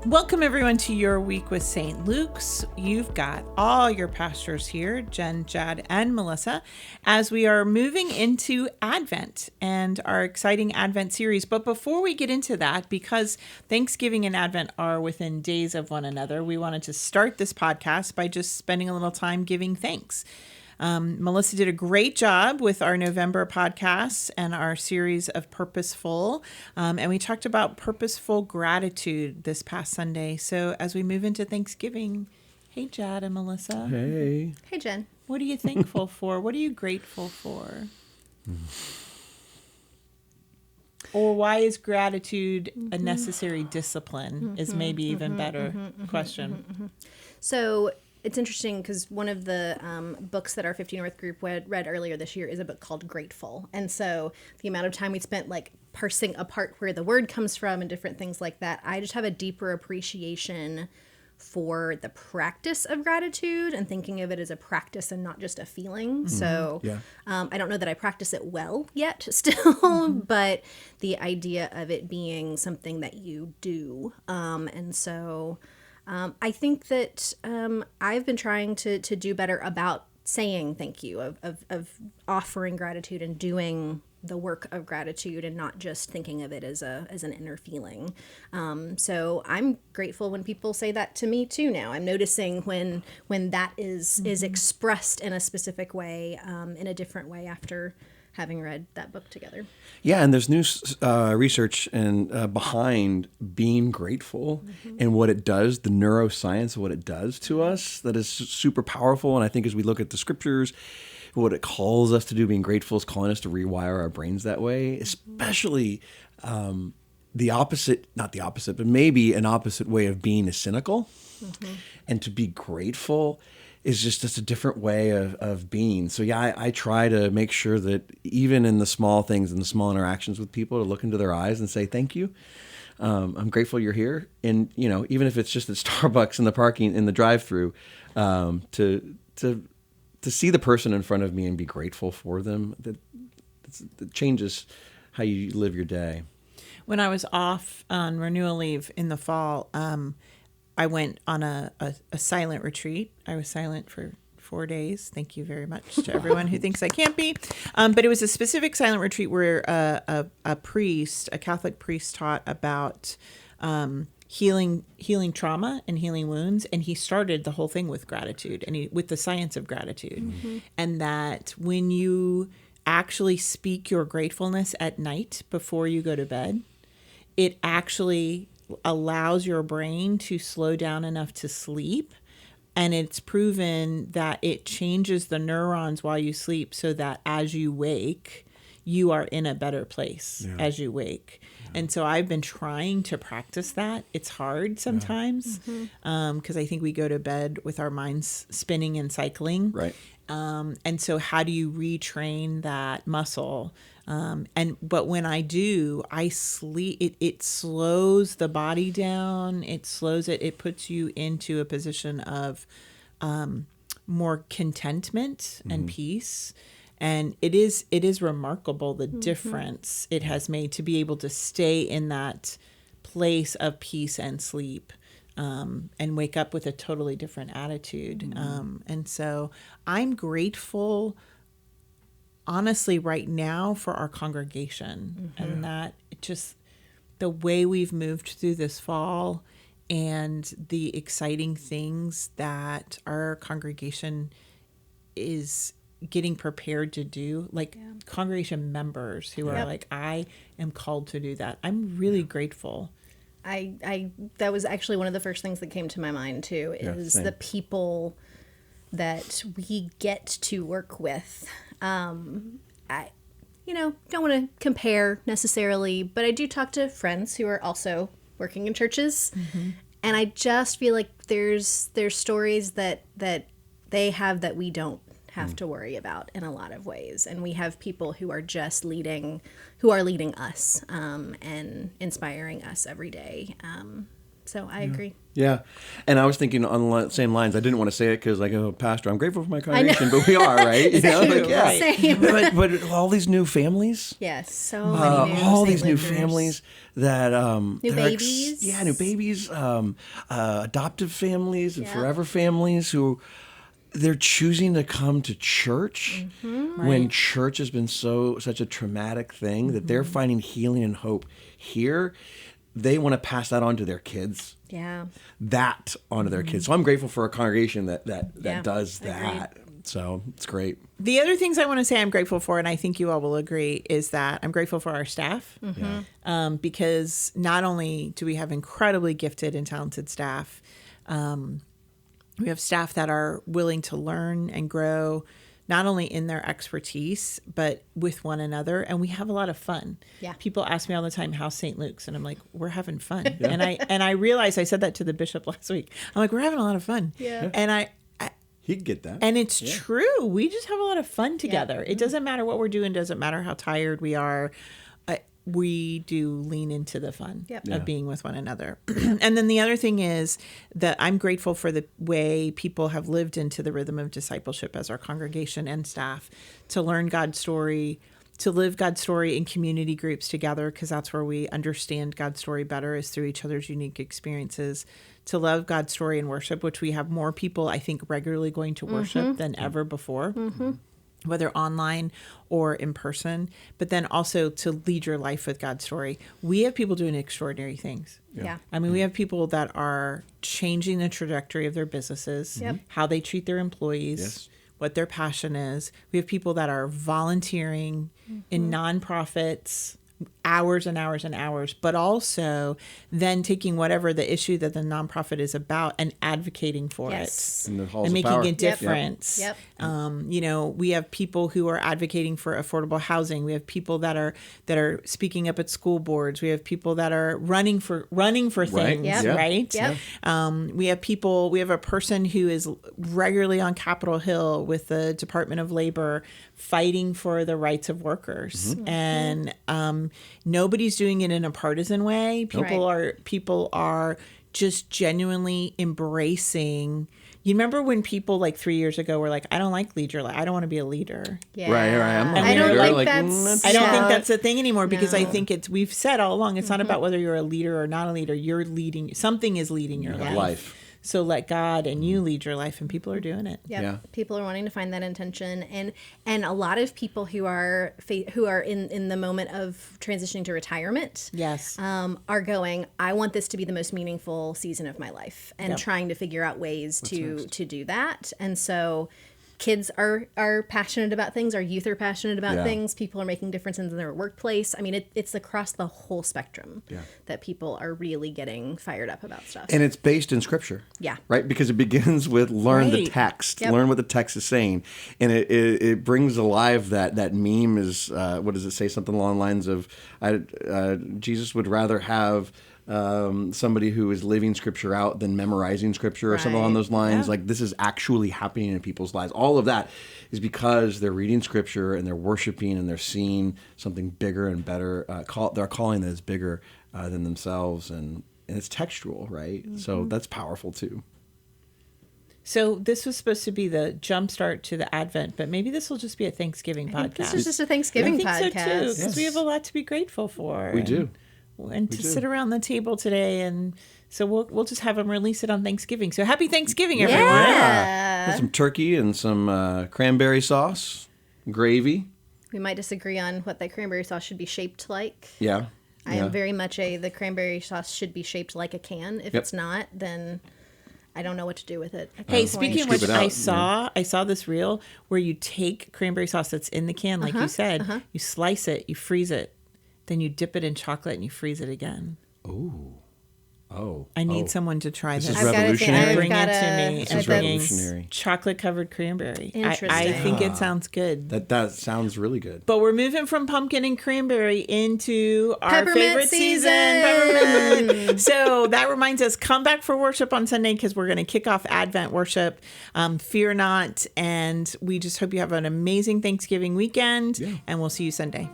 Welcome everyone to Your Week with St. Luke's. You've got all your pastors here, Jenn, Jad, and Melissa, as we are moving into Advent and our exciting Advent series. But before we get into that, because Thanksgiving and Advent are within days of one another, we wanted to start this podcast by just spending a little time giving thanks. Melissa did a great job with our November podcasts and our series of Purposeful. And we talked about purposeful gratitude this past Sunday. So as we move into Thanksgiving, hey, Jad and Melissa. Hey. Hey, Jen. What are you thankful for? What are you grateful for? Or why is gratitude a necessary discipline is maybe even better question. So it's interesting because one of the books that our 50 North group read earlier this year is a book called Grateful. And so the amount of time we spent like parsing apart where the word comes from and different things like that, I just have a deeper appreciation for the practice of gratitude and thinking of it as a practice and not just a feeling. Mm-hmm. So I don't know that I practice it well yet still, but the idea of it being something that you do. And so I think that I've been trying to do better about saying thank you, of offering gratitude and doing the work of gratitude and not just thinking of it as an inner feeling. So I'm grateful when people say that to me too now. I'm noticing when that is expressed in a specific way, in a different way after having read that book together. Yeah, and there's new research behind being grateful and what it does, the neuroscience of what it does to us, that is super powerful. And I think as we look at the scriptures, what it calls us to do, being grateful, is calling us to rewire our brains that way, especially the opposite, not the opposite, but maybe an opposite way of being is cynical. And to be grateful is just a different way of being. So yeah, I try to make sure that even in the small things and the small interactions with people, to look into their eyes and say, thank you. I'm grateful you're here. And, you know, even if it's just at Starbucks in the parking, in the drive-through, to see the person in front of me and be grateful for them, that changes how you live your day. When I was off on renewal leave in the fall, I went on a silent retreat. I was silent for 4 days. Thank you very much to everyone who thinks I can't be. But it was a specific silent retreat where a priest, a Catholic priest, taught about healing trauma and healing wounds. And he started the whole thing with gratitude and with the science of gratitude. And that when you actually speak your gratefulness at night before you go to bed, it actually allows your brain to slow down enough to sleep. And it's proven that it changes the neurons while you sleep so that as you wake, you are in a better place as you wake. And so I've been trying to practice that. It's hard sometimes because I think we go to bed with our minds spinning and cycling. Right. And so how do you retrain that muscle? But when I do, I sleep, it slows the body down. It slows it. It puts you into a position of more contentment and peace. And it is remarkable the difference it has made to be able to stay in that place of peace and sleep. And wake up with a totally different attitude. And so I'm grateful, honestly, right now for our congregation and that just the way we've moved through this fall and the exciting things that our congregation is getting prepared to do, like congregation members who are like, I am called to do that. I'm really grateful. I that was actually one of the first things that came to my mind too, is the people that we get to work with. I don't want to compare necessarily, but I do talk to friends who are also working in churches. And I just feel like there's stories that they have that we don't have to worry about in a lot of ways. And we have people who are just leading us and inspiring us every day. So I agree. Yeah. And I was thinking on the same lines. I didn't want to say it because, like, oh, pastor, I'm grateful for my congregation, but we are, right? You know, like, yeah. Same. But all these new families. Yes, so many new all St. these new Luther's. families that New babies. new babies, adoptive families and Yeah. forever families who they're choosing to come to church when church has been such a traumatic thing that they're finding healing and hope here. They want to pass that on to their kids. Yeah. That onto their kids. So I'm grateful for a congregation that does agreed. that. So it's great. The other things I want to say I'm grateful for, and I think you all will agree, is that I'm grateful for our staff. Because not only do we have incredibly gifted and talented staff, we have staff that are willing to learn and grow, not only in their expertise, but with one another. And we have a lot of fun. Yeah. People ask me all the time, how's St. Luke's? And I'm like, we're having fun. And I realized, I said that to the bishop last week. I'm like, we're having a lot of fun. Yeah. And He'd get that. and it's true. We just have a lot of fun together. It doesn't matter what we're doing. Doesn't matter how tired we are. We do lean into the fun of being with one another. And then the other thing is that I'm grateful for the way people have lived into the rhythm of discipleship as our congregation and staff, to learn God's story, to live God's story in community groups together, because that's where we understand God's story better, is through each other's unique experiences, to love God's story in worship, which we have more people, I think, regularly going to worship than ever before. Whether online or in person, but then also to lead your life with God's story. We have people doing extraordinary things. Yeah. I mean, we have people that are changing the trajectory of their businesses, how they treat their employees, what their passion is. We have people that are volunteering in nonprofits, hours and hours and hours, but also then taking whatever the issue that the nonprofit is about and advocating for Yes. In the halls and of making power. a difference. Yep. You know, we have people who are advocating for affordable housing. We have people that are speaking up at school boards. We have people that are running for things, Yep. right? Yep. We have a person who is regularly on Capitol Hill with the Department of Labor fighting for the rights of workers. And nobody's doing it in a partisan way. People are just genuinely embracing. You remember when people like 3 years ago were like, I don't like leader. Like, I don't want to be a leader. Yeah. Right. I'm a I don't leader. like that. that's I don't think not- that's a thing anymore, because I No. think we've said all along, it's not about whether you're a leader or not a leader. You're leading, something is leading your life. So let God and you lead your life, and people are doing it. Yep. Yeah. People are wanting to find that intention, and a lot of people who are in the moment of transitioning to retirement, Yes. are going, I want this to be the most meaningful season of my life, and trying to figure out ways to do that. And so kids are passionate about things. Our youth are passionate about things. People are making differences in their workplace. I mean, it's across the whole spectrum that people are really getting fired up about stuff. And it's based in scripture. Yeah. Right? Because it begins with learn the Right. text, Yep. learn what the text is saying. And it brings alive that meme is, what does it say? Something along the lines of, Jesus would rather have somebody who is living scripture out than memorizing scripture or something along those lines. Yeah. Like, this is actually happening in people's lives. All of that is because they're reading scripture and they're worshiping and they're seeing something bigger and better. They're calling that is bigger than themselves, and it's textual, right? So that's powerful too. So this was supposed to be the jumpstart to the Advent, but maybe this will just be a Thanksgiving podcast. This is just a Thanksgiving I think podcast. so too, because we have a lot to be grateful for. We do. And to sit around the table today, and so we'll just have them release it on Thanksgiving. So happy Thanksgiving, everyone! With some turkey and some cranberry sauce, gravy. We might disagree on what that cranberry sauce should be shaped like. Yeah. I am very much the cranberry sauce should be shaped like a can. If it's not, then I don't know what to do with it. at Hey, that point. speaking of which, Scoop it out, I saw this reel where you take cranberry sauce that's in the can, like you said, you slice it, you freeze it, then you dip it in chocolate and you freeze it again. Oh. I need someone to try this. is I've got a thing- revolutionary. I've Bring got it to a- me. This and is bringing revolutionary. chocolate covered cranberry. I Interesting. think it sounds good. That sounds really good. But we're moving from pumpkin and cranberry into our Peppermint favorite season. Peppermint. So that reminds us, come back for worship on Sunday, because we're going to kick off Advent worship. Fear not. And we just hope you have an amazing Thanksgiving weekend. And we'll see you Sunday.